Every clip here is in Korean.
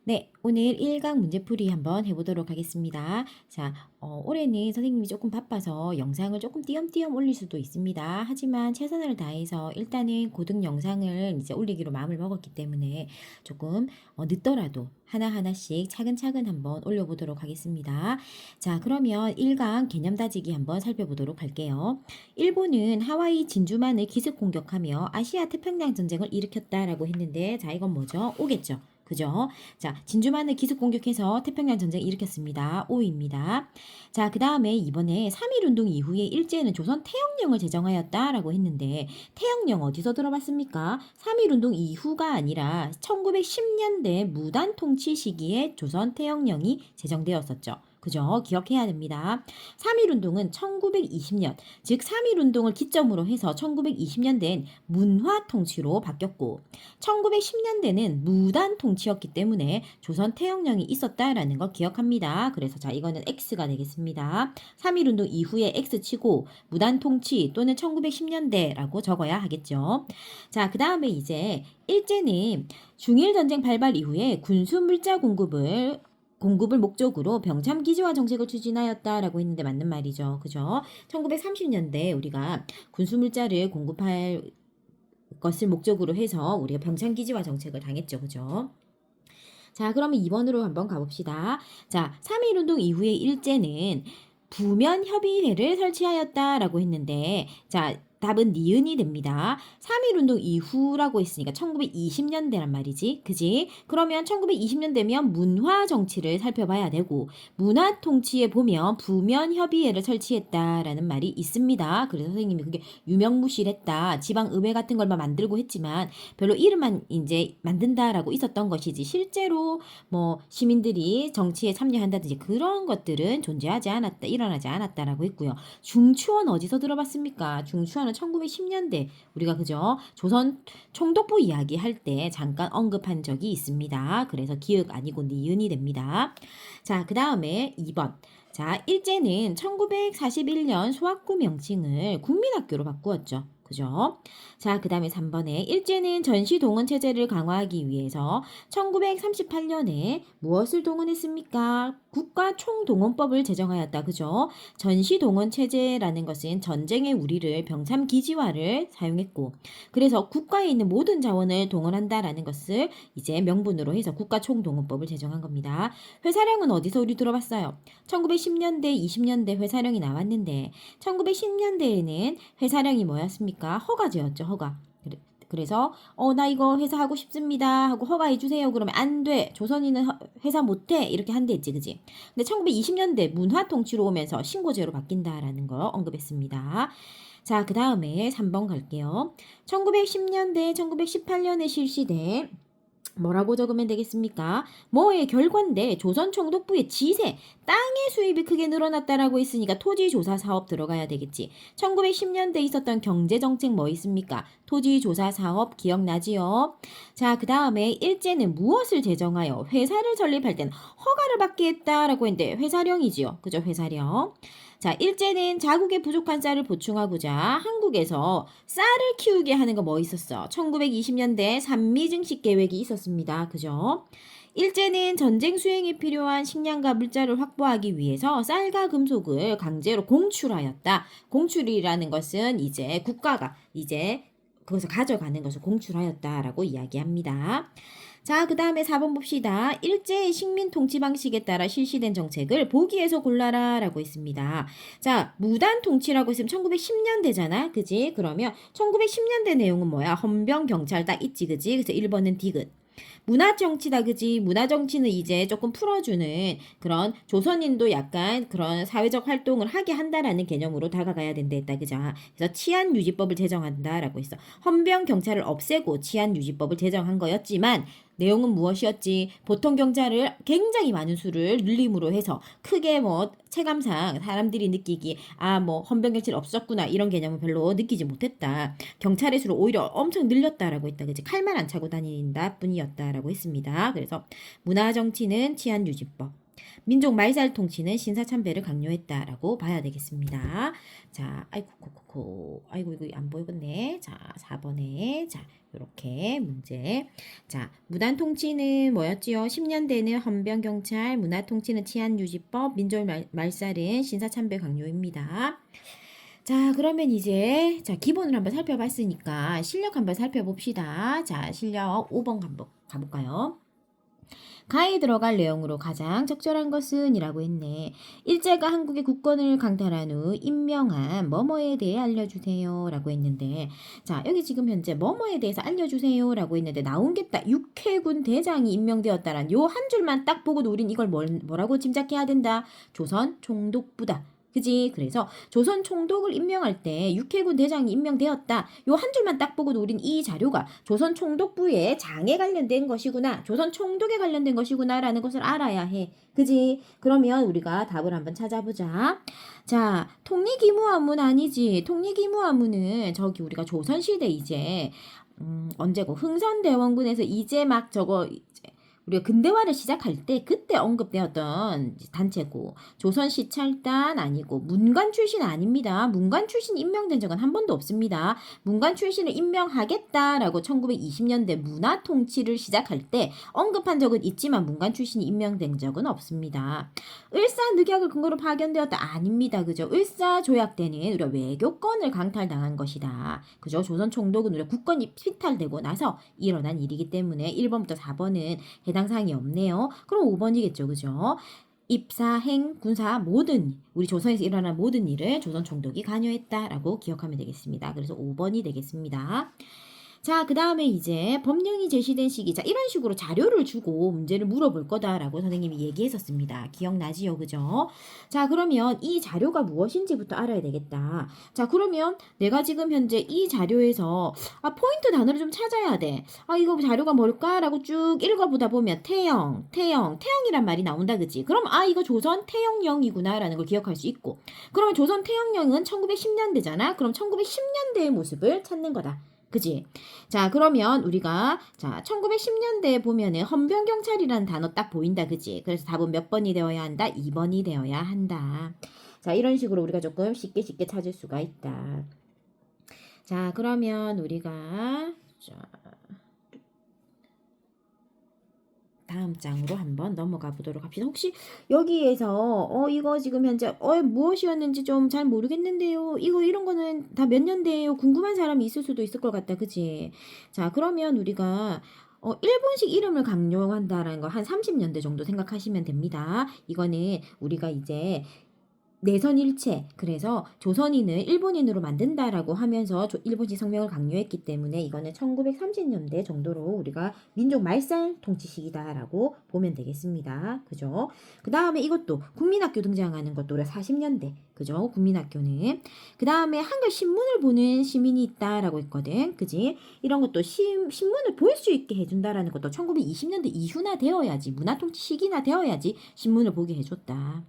네, 오늘 1강 문제풀이 한번 해보도록 하겠습니다. 자, 올해는 선생님이 조금 바빠서 영상을 조금 띄엄띄엄 올릴 수도 있습니다. 하지만 최선을 다해서 일단은 고등 영상을 이제 올리기로 마음을 먹었기 때문에 조금 늦더라도 하나하나씩 차근차근 한번 올려보도록 하겠습니다. 자, 그러면 1강 개념 다지기 한번 살펴보도록 할게요. 일본은 하와이 진주만을 기습 공격하며 아시아 태평양 전쟁을 일으켰다라고 했는데, 자, 이건 뭐죠? 오겠죠? 그죠? 자, 진주만을 기습 공격해서 태평양 전쟁 일으켰습니다. O입니다. 자, 그 다음에 이번에 3.1운동 이후에 일제는 조선 태영령을 제정하였다라고 했는데, 태영령 어디서 들어봤습니까? 3.1운동 이후가 아니라 1910년대 무단 통치 시기에 조선 태영령이 제정되었었죠. 그죠? 기억해야 됩니다. 3.1운동은 1920년, 즉 3.1운동을 기점으로 해서 1920년대엔 문화 통치로 바뀌었고, 1910년대는 무단 통치였기 때문에 조선 태영령이 있었다라는 거 기억합니다. 그래서 자, 이거는 X가 되겠습니다. 3.1운동 이후에 X치고 무단 통치 또는 1910년대라고 적어야 하겠죠. 자, 그 다음에 이제 일제는 중일전쟁 발발 이후에 군수 물자 공급을 목적으로 병참 기지화 정책을 추진하였다라고 했는데 맞는 말이죠. 그죠? 1930년대 우리가 군수 물자를 공급할 것을 목적으로 해서 우리가 병참 기지화 정책을 당했죠. 그죠? 자, 그러면 2번으로 한번 가봅시다. 자, 3.1운동 이후에 일제는 부면 협의회를 설치하였다라고 했는데, 자, 답은 니은이 됩니다. 3.1운동 이후라고 했으니까 1920년대란 말이지. 그지? 그러면 1920년대면 문화 정치를 살펴봐야 되고, 문화 통치에 보면 부면협의회를 설치했다라는 말이 있습니다. 그래서 선생님이 그게 유명무실했다. 지방의회 같은 걸만 만들고 했지만, 별로 이름만 이제 만든다라고 있었던 것이지, 실제로 뭐 시민들이 정치에 참여한다든지 그런 것들은 존재하지 않았다, 일어나지 않았다라고 했고요. 중추원 어디서 들어봤습니까? 중추원은 1910년대 우리가 그죠? 조선 총독부 이야기 할 때 잠깐 언급한 적이 있습니다. 그래서 기억 아니고 니은이 됩니다. 자, 그 다음에 2번. 자, 일제는 1941년 소학구 명칭을 국민학교로 바꾸었죠. 그죠? 자, 그 다음에 3번에 일제는 전시 동원 체제를 강화하기 위해서 1938년에 무엇을 동원했습니까? 국가 총동원법을 제정하였다. 그죠? 전시 동원 체제라는 것은 전쟁의 우리를 병참 기지화를 사용했고, 그래서 국가에 있는 모든 자원을 동원한다라는 것을 이제 명분으로 해서 국가 총동원법을 제정한 겁니다. 회사령은 어디서 우리 들어봤어요? 1910년대, 20년대 회사령이 나왔는데 1910년대에는 회사령이 뭐였습니까? 허가제였죠. 허가. 그래서 나 이거 회사 하고 싶습니다 하고 허가해 주세요. 그러면 안 돼. 조선인은 회사 못 해. 이렇게 한대 했지. 그지? 근데 1920년대 문화 통치로 오면서 신고제로 바뀐다라는 거 언급했습니다. 자, 그다음에 3번 갈게요. 1910년대, 1918년에 실시된 뭐라고 적으면 되겠습니까? 뭐의 결과인데 조선 총독부의 지세, 땅의 수입이 크게 늘어났다라고 했으니까 토지조사 사업 들어가야 되겠지. 1910년대 있었던 경제정책 뭐 있습니까? 토지조사 사업 기억나지요? 자, 그 다음에 일제는 무엇을 제정하여 회사를 설립할 때는 허가를 받게 했다라고 했는데 회사령이지요. 그죠? 회사령. 자, 일제는 자국의 부족한 쌀을 보충하고자 한국에서 쌀을 키우게 하는 거 뭐 있었어? 1920년대 산미증식 계획이 있었습니다. 그죠? 일제는 전쟁 수행에 필요한 식량과 물자를 확보하기 위해서 쌀과 금속을 강제로 공출하였다. 공출이라는 것은 이제 국가가 이제 그것을 가져가는 것을 공출하였다라고 이야기합니다. 자, 그 다음에 4번 봅시다. 일제의 식민 통치 방식에 따라 실시된 정책을 보기에서 골라라 라고 했습니다. 자, 무단 통치라고 했으면 1910년대잖아. 그지? 그러면 1910년대 내용은 뭐야? 헌병, 경찰 딱 있지. 그지? 그래서 1번은 디귿. 문화정치다. 그지? 문화정치는 이제 조금 풀어주는 그런 조선인도 약간 그런 사회적 활동을 하게 한다라는 개념으로 다가가야 된다 했다. 그죠? 그래서 치안유지법을 제정한다라고 했어. 헌병 경찰을 없애고 치안유지법을 제정한 거였지만 내용은 무엇이었지? 보통 경찰을 굉장히 많은 수를 늘림으로 해서 크게 뭐 체감상 사람들이 느끼기 뭐 헌병 경찰 없었구나 이런 개념은 별로 느끼지 못했다. 경찰의 수를 오히려 엄청 늘렸다라고 했다. 그치? 칼만 안 차고 다닌다 뿐이었다라고 했습니다. 그래서 문화정치는 치안유지법. 민족 말살 통치는 신사참배를 강요했다라고 봐야 되겠습니다. 자, 아이고, 코코코. 아이고, 이거 안 보이겠네. 자, 4번에. 자, 요렇게 문제. 자, 무단 통치는 뭐였지요? 10년대는 헌병경찰, 문화 통치는 치안유지법, 민족 말살은 신사참배 강요입니다. 자, 그러면 이제 자, 기본을 한번 살펴봤으니까 실력 한번 살펴봅시다. 자, 실력 5번 한번 가볼까요? 가에 들어갈 내용으로 가장 적절한 것은 이라고 했네. 일제가 한국의 국권을 강탈한 후 임명한 뭐뭐에 대해 알려주세요 라고 했는데, 자, 여기 지금 현재 뭐뭐에 대해서 알려주세요 라고 했는데 나온 게 딱 육해군 대장이 임명되었다란 요 한 줄만 딱 보고도 우린 이걸 뭐라고 짐작해야 된다. 조선 총독부다. 그지? 그래서 조선 총독을 임명할 때 육해군 대장이 임명되었다. 요 한 줄만 딱 보고도 우린 이 자료가 조선 총독부의 장에 관련된 것이구나. 조선 총독에 관련된 것이구나 라는 것을 알아야 해. 그지? 그러면 우리가 답을 한번 찾아보자. 자, 통리기무화문 아니지. 통리기무화문은 저기 우리가 조선시대 이제 언제고 흥선대원군에서 이제 막 저거 우리가 근대화를 시작할 때 그때 언급되었던 단체고, 조선시찰단 아니고 문관 출신 아닙니다. 문관 출신 임명된 적은 한 번도 없습니다. 문관 출신을 임명하겠다라고 1920년대 문화 통치를 시작할 때 언급한 적은 있지만 문관 출신이 임명된 적은 없습니다. 을사늑약을 근거로 파견되었다 아닙니다. 그죠? 을사조약 때는 우리가 외교권을 강탈당한 것이다. 그죠? 조선 총독은 우리가 국권이 피탈되고 나서 일어난 일이기 때문에 1번부터 4번은 해당 사항이 없네요. 그럼 5번이겠죠. 그죠? 입사, 행, 군사 모든 우리 조선에서 일어난 모든 일을 조선 총독이 관여했다라고 기억하면 되겠습니다. 그래서 5번이 되겠습니다. 자, 그 다음에 이제 법령이 제시된 시기. 자, 이런 식으로 자료를 주고 문제를 물어볼 거다라고 선생님이 얘기했었습니다. 기억나지요? 그죠? 자, 그러면 이 자료가 무엇인지부터 알아야 되겠다. 자, 그러면 내가 지금 현재 이 자료에서 포인트 단어를 좀 찾아야 돼. 이거 자료가 뭘까라고 쭉 읽어보다 보면 태영이란 말이 나온다. 그지? 그럼 이거 조선 태영령이구나라는 걸 기억할 수 있고, 그러면 조선 태영령은 1910년대잖아. 그럼 1910년대의 모습을 찾는 거다. 그지? 자, 그러면 우리가 1910년대에 보면은 헌병경찰이라는 단어 딱 보인다. 그지? 그래서 답은 몇 번이 되어야 한다? 2번이 되어야 한다. 자, 이런 식으로 우리가 조금 쉽게 찾을 수가 있다. 자, 그러면 우리가 다음 장으로 한번 넘어가 보도록 합시다. 혹시 여기에서 이거 지금 현재 무엇이었는지 좀 잘 모르겠는데요. 이런 거는 다 몇 년대예요. 궁금한 사람이 있을 수도 있을 것 같다. 그치? 자, 그러면 우리가 일본식 이름을 강요한다라는 거 한 30년대 정도 생각하시면 됩니다. 이거는 우리가 이제 내선일체, 그래서 조선인을 일본인으로 만든다라고 하면서 일본식 성명을 강요했기 때문에 이거는 1930년대 정도로 우리가 민족 말살 통치 시기다라고 보면 되겠습니다. 그죠? 그 다음에 이것도 국민학교 등장하는 것도 우리가 40년대, 그죠? 국민학교는. 그 다음에 한글 신문을 보는 시민이 있다라고 했거든. 그지? 이런 것도 신문을 볼 수 있게 해준다라는 것도 1920년대 이후나 되어야지, 문화통치 시기나 되어야지 신문을 보게 해줬다.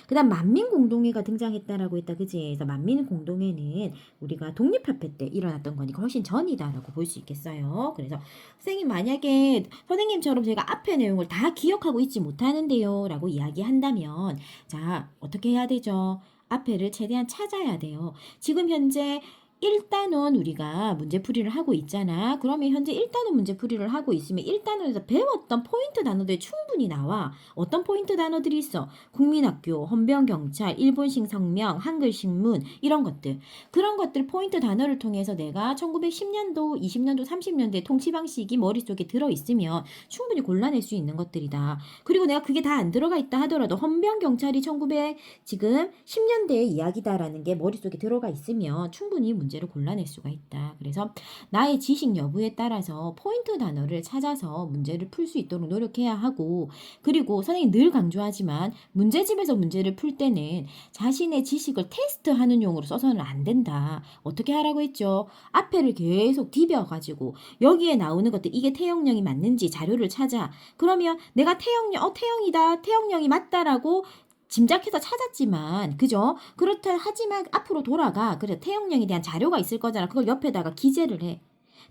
그 다음 만민공동회가 등장했다라고 했다. 그지? 그래서 만민공동회는 우리가 독립협회 때 일어났던 거니까 훨씬 전이다라고 볼 수 있겠어요. 그래서 선생님 만약에 선생님처럼 제가 앞에 내용을 다 기억하고 있지 못하는데요 라고 이야기한다면, 자, 어떻게 해야 되죠? 앞에를 최대한 찾아야 돼요. 지금 현재 1단원 우리가 문제풀이를 하고 있잖아. 그러면 현재 1단원 문제풀이를 하고 있으면 1단원에서 배웠던 포인트 단어들이 충분히 나와. 어떤 포인트 단어들이 있어? 국민학교, 헌병경찰, 일본식 성명, 한글신문 이런 것들. 그런 것들 포인트 단어를 통해서 내가 1910년도, 20년도, 30년대 통치 방식이 머릿속에 들어있으면 충분히 골라낼 수 있는 것들이다. 그리고 내가 그게 다 안 들어가 있다 하더라도 헌병경찰이 1900 지금 10년대의 이야기다라는 게 머릿속에 들어가 있으면 충분히 문제를 골라낼 수가 있다. 그래서 나의 지식 여부에 따라서 포인트 단어를 찾아서 문제를 풀 수 있도록 노력해야 하고, 그리고 선생님이 늘 강조하지만 문제집에서 문제를 풀 때는 자신의 지식을 테스트하는 용으로 써서는 안 된다. 어떻게 하라고 했죠? 앞에를 계속 디벼가지고 여기에 나오는 것들, 이게 태영령이 맞는지 자료를 찾아. 그러면 내가 태영이다, 태영령이 맞다라고 짐작해서 찾았지만, 그죠? 그렇다 하지만 앞으로 돌아가. 그래, 태영령에 대한 자료가 있을 거잖아. 그걸 옆에다가 기재를 해.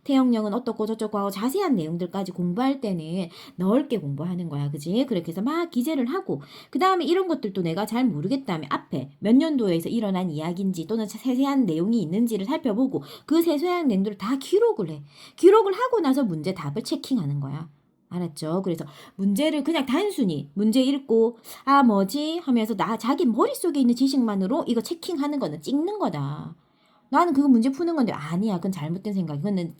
태형령은 어떻고 저쩌고 하고 자세한 내용들까지 공부할 때는 넓게 공부하는 거야. 그지? 그렇게 해서 막 기재를 하고 그 다음에 이런 것들도 내가 잘 모르겠다면 앞에 몇 년도에서 일어난 이야기인지 또는 세세한 내용이 있는지를 살펴보고 그 세세한 내용들을 다 기록을 해. 기록을 하고 나서 문제 답을 체킹하는 거야. 알았죠? 그래서 문제를 그냥 단순히 문제 읽고 아 뭐지 하면서 자기 머릿속에 있는 지식만으로 이거 체킹하는 거는 찍는 거다. 나는 그거 문제 푸는 건데 아니야. 그건 잘못된 생각. 그거는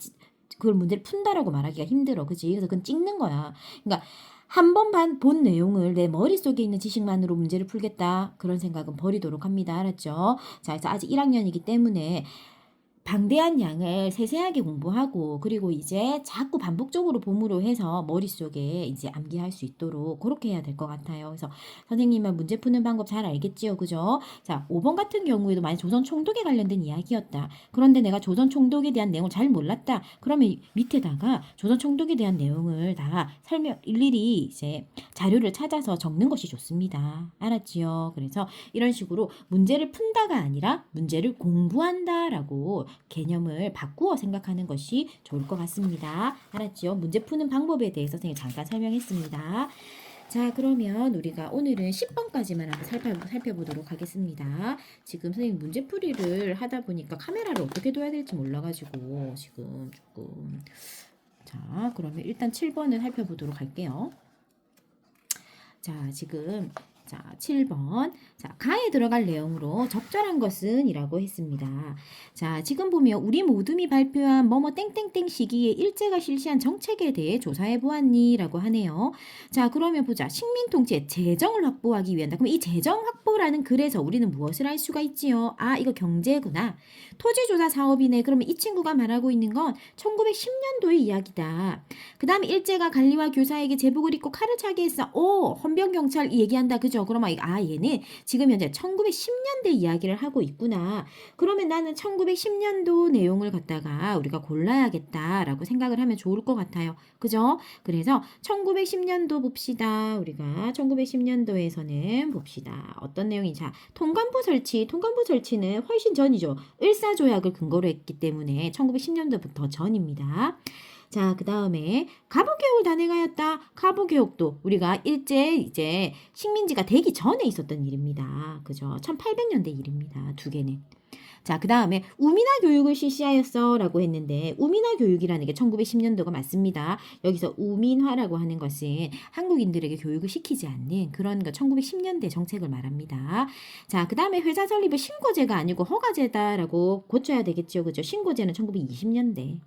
그걸 문제를 푼다라고 말하기가 힘들어. 그지? 그래서 그건 찍는 거야. 그러니까 한 번 본 내용을 내 머릿속에 있는 지식만으로 문제를 풀겠다. 그런 생각은 버리도록 합니다. 알았죠? 자, 그래서 아직 1학년이기 때문에 방대한 양을 세세하게 공부하고 그리고 이제 자꾸 반복적으로 봄으로 해서 머릿속에 이제 암기할 수 있도록 그렇게 해야 될 것 같아요. 그래서 선생님은 문제 푸는 방법 잘 알겠지요? 그죠? 자, 5번 같은 경우에도 만약 조선 총독에 관련된 이야기였다. 그런데 내가 조선 총독에 대한 내용을 잘 몰랐다. 그러면 밑에다가 조선 총독에 대한 내용을 다 일일이 이제 자료를 찾아서 적는 것이 좋습니다. 알았지요? 그래서 이런 식으로 문제를 푼다가 아니라 문제를 공부한다라고 개념을 바꾸어 생각하는 것이 좋을 것 같습니다. 알았죠? 문제 푸는 방법에 대해서 선생님 잠깐 설명했습니다. 자, 그러면 우리가 오늘은 10번까지만 한번 살펴보도록 하겠습니다. 지금 선생님 문제풀이를 하다 보니까 카메라를 어떻게 둬야 될지 몰라가지고 지금 조금 자, 그러면 일단 7번을 살펴보도록 할게요. 자, 지금 자, 7번. 자, 가에 들어갈 내용으로 적절한 것은 이라고 했습니다. 자, 지금 보면 우리 모둠이 발표한 뭐뭐 땡땡땡 시기에 일제가 실시한 정책에 대해 조사해 보았니? 라고 하네요. 자, 그러면 보자. 식민통치의 재정을 확보하기 위한 그럼 이 재정 확보라는 글에서 우리는 무엇을 알 수가 있지요? 아, 이거 경제구나. 토지조사 사업이네. 그러면 이 친구가 말하고 있는 건 1910년도의 이야기다. 그 다음에 일제가 관리와 교사에게 제복을 입고 칼을 차게 했어. 오, 헌병경찰 얘기한다. 그죠? 그러면 얘는 지금 현재 1910년대 이야기를 하고 있구나. 그러면 나는 1910년도 내용을 갖다가 우리가 골라야겠다라고 생각을 하면 좋을 것 같아요. 그죠? 그래서 1910년도 봅시다. 우리가 1910년도에서는 봅시다. 어떤 내용인지. 자, 통관부 설치는 훨씬 전이죠. 을사조약을 근거로 했기 때문에 1910년도부터 전입니다. 자, 그 다음에 가부개혁을 단행하였다. 가부개혁도 우리가 이제 식민지가 되기 전에 있었던 일입니다. 그죠? 1800년대 일입니다. 두 개는. 자, 그 다음에 우민화 교육을 실시하였어 라고 했는데 우민화 교육이라는 게 1910년도가 맞습니다. 여기서 우민화라고 하는 것은 한국인들에게 교육을 시키지 않는 그런 1910년대 정책을 말합니다. 자, 그 다음에 회사 설립을 신고제가 아니고 허가제다라고 고쳐야 되겠죠. 그죠? 신고제는 1920년대.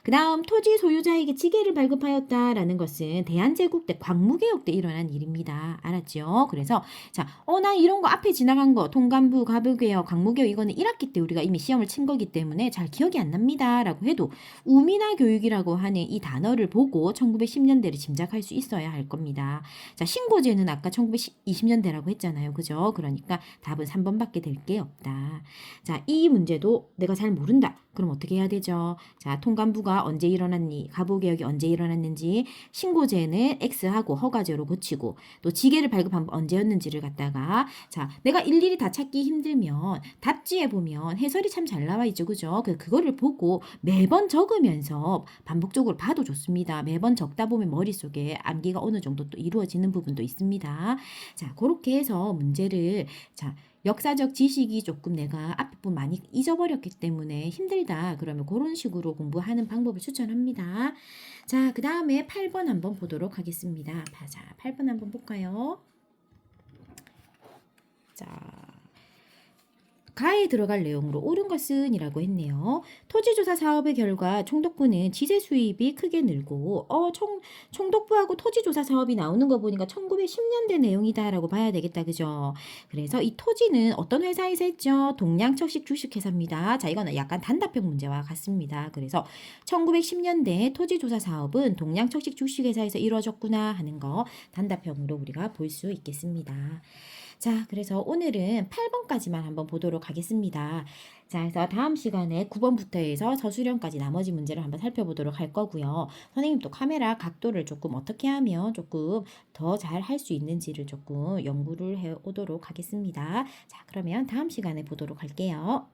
그 다음 토지 소유자에게 지게를 발급하였다라는 것은 대한제국 때 광무개혁 때 일어난 일입니다. 알았죠? 그래서 자, 나 이런 거 앞에 지나간 거 통관부, 가부개혁, 광무개혁 이거는 1학기 때 우리가 이미 시험을 친 거기 때문에 잘 기억이 안 납니다. 라고 해도 우민화 교육이라고 하는 이 단어를 보고 1910년대를 짐작할 수 있어야 할 겁니다. 자, 신고제는 아까 1920년대라고 했잖아요. 그죠? 그러니까 답은 3번밖에 될 게 없다. 자, 이 문제도 내가 잘 모른다. 그럼 어떻게 해야 되죠? 자, 통관부가 언제 일어났니? 가부개혁이 언제 일어났는지 신고제는 X하고 허가제로 고치고 또 지게를 발급한 언제였는지를 갖다가 자, 내가 일일이 다 찾기 힘들면 답지에 보면 해설이 참 잘 나와 있죠. 그죠? 그거를 보고 매번 적으면서 반복적으로 봐도 좋습니다. 매번 적다 보면 머릿속에 암기가 어느 정도 또 이루어지는 부분도 있습니다. 자, 그렇게 해서 문제를 자, 역사적 지식이 조금 내가 앞에 부분 많이 잊어버렸기 때문에 힘들다. 그러면 그런 식으로 공부하는 방법을 추천합니다. 자, 그 다음에 8번 한번 보도록 하겠습니다. 자, 8번 한번 볼까요? 자, 가에 들어갈 내용으로 옳은 것은 이라고 했네요. 토지조사 사업의 결과 총독부는 지세 수입이 크게 늘고 총독부하고 토지조사 사업이 나오는 거 보니까 1910년대 내용이다 라고 봐야 되겠다. 그죠? 그래서 이 토지는 어떤 회사에서 했죠? 동양척식 주식회사입니다. 자, 이거는 약간 단답형 문제와 같습니다. 그래서 1910년대 토지조사 사업은 동양척식 주식회사에서 이루어졌구나 하는 거 단답형으로 우리가 볼 수 있겠습니다. 자, 그래서 오늘은 8번까지만 한번 보도록 하겠습니다. 자, 그래서 다음 시간에 9번부터 해서 서술형까지 나머지 문제를 한번 살펴보도록 할 거고요. 선생님 또 카메라 각도를 조금 어떻게 하면 조금 더 잘 할 수 있는지를 조금 연구를 해 오도록 하겠습니다. 자, 그러면 다음 시간에 보도록 할게요.